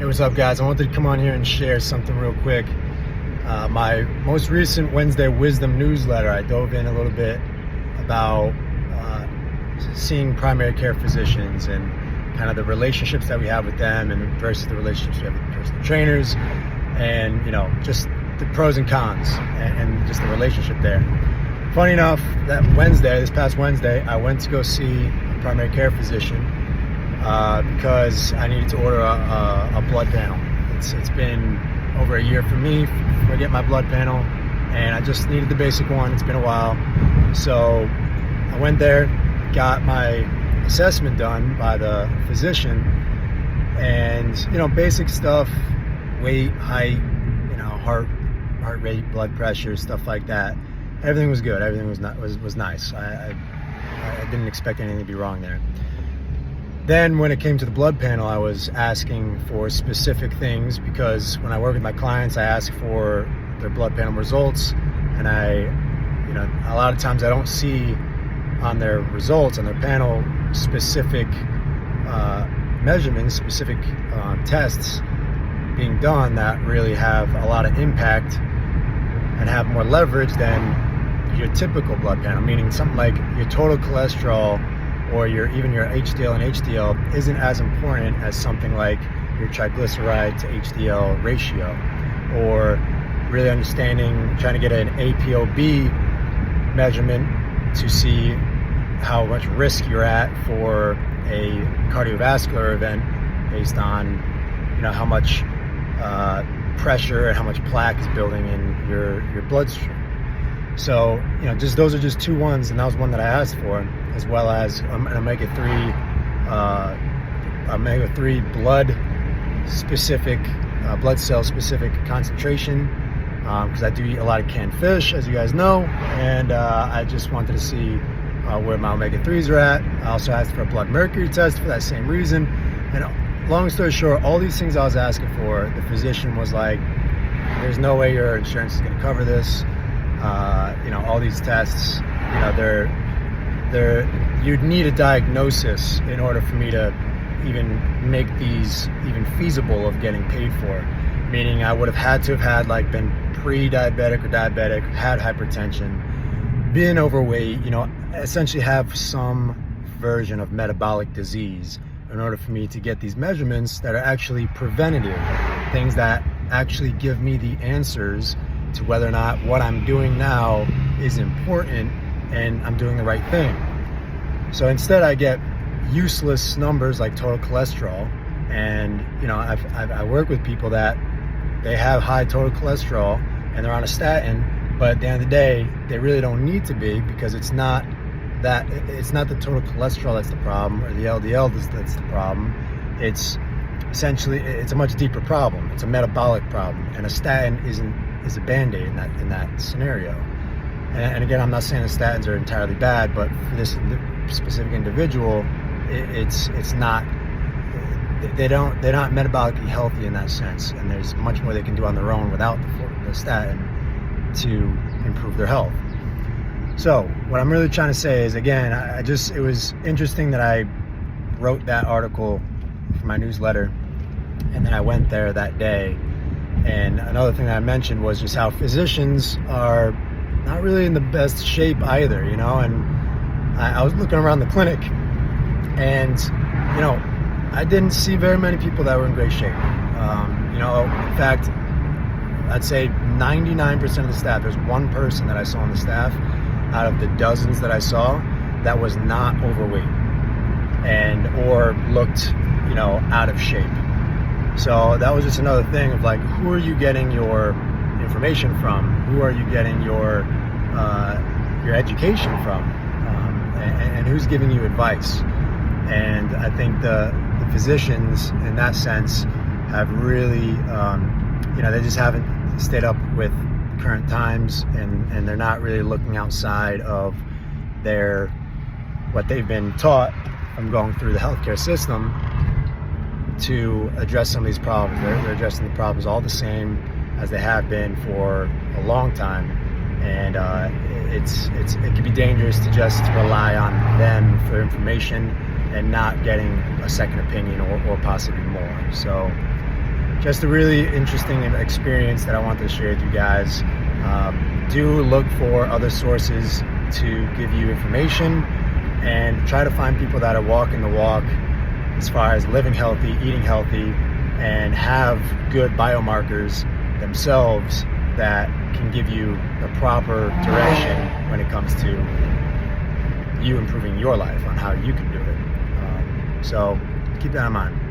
Hey, what's up, guys? I wanted to come on here and share something real quick. My most recent Wednesday Wisdom newsletter, I dove in a little bit about seeing primary care physicians and kind of the relationships that we have with them and versus the relationships we have with personal trainers, and just the pros and cons and just the relationship there. Funny enough, this past Wednesday, I went to go see a primary care physician because I needed to order a blood panel. It's been over a year for me to get my blood panel, and I just needed the basic one. It's been a while. So I went there, got my assessment done by the physician, and basic stuff, weight, height, heart rate, blood pressure, stuff like that. Everything was good. Everything was nice. I didn't expect anything to be wrong there. Then when it came to the blood panel, I was asking for specific things because when I work with my clients, I ask for their blood panel results, and a lot of times I don't see on their results, on their panel, specific measurements, specific tests being done that really have a lot of impact and have more leverage than your typical blood panel, meaning something like your total cholesterol or even your HDL and HDL isn't as important as something like your triglyceride to HDL ratio, or really trying to get an ApoB measurement to see how much risk you're at for a cardiovascular event based on how much pressure and how much plaque is building in your bloodstream. So just those are just two ones, and that was one that I asked for, as well as an omega-3 blood specific, blood cell specific concentration, because I do eat a lot of canned fish, as you guys know, and I just wanted to see where my omega-3s are at. I also asked for a blood mercury test for that same reason. And long story short, all these things I was asking for, the physician was like, there's no way your insurance is going to cover this. All these tests, you'd need a diagnosis in order for me to even make these even feasible of getting paid for. Meaning I would have had to have been pre-diabetic or diabetic, had hypertension, been overweight, essentially have some version of metabolic disease in order for me to get these measurements that are actually preventative, things that actually give me the answers to whether or not what I'm doing now is important and I'm doing the right thing. So instead I get useless numbers like total cholesterol, and I work with people that they have high total cholesterol and they're on a statin, but at the end of the day they really don't need to be, because it's not the total cholesterol that's the problem, or the LDL that's the problem. It's essentially, it's a much deeper problem. It's a metabolic problem, and a statin is a band-aid in that scenario. And again, I'm not saying the statins are entirely bad, but for this specific individual, it's not. They're not metabolically healthy in that sense, and there's much more they can do on their own without the statin to improve their health. So what I'm really trying to say is, again, it was interesting that I wrote that article for my newsletter, and then I went there that day. And another thing that I mentioned was just how physicians are not really in the best shape either, and I was looking around the clinic, and I didn't see very many people that were in great shape. In fact, I'd say 99% of the staff, there's one person that I saw on the staff out of the dozens that I saw that was not overweight or looked out of shape. So that was just another thing of who are you getting your information from? Who are you getting your education from? And who's giving you advice? And I think the physicians, in that sense, have really, they just haven't stayed up with current times, and they're not really looking outside of what they've been taught from going through the healthcare system to address some of these problems. They're addressing the problems all the same as they have been for a long time, and it can be dangerous to just rely on them for information and not getting a second opinion or possibly more. So just a really interesting experience that I want to share with you guys. Do look for other sources to give you information, and try to find people that are walking the walk as far as living healthy, eating healthy, and have good biomarkers themselves that can give you the proper direction when it comes to you improving your life on how you can do it. So keep that in mind.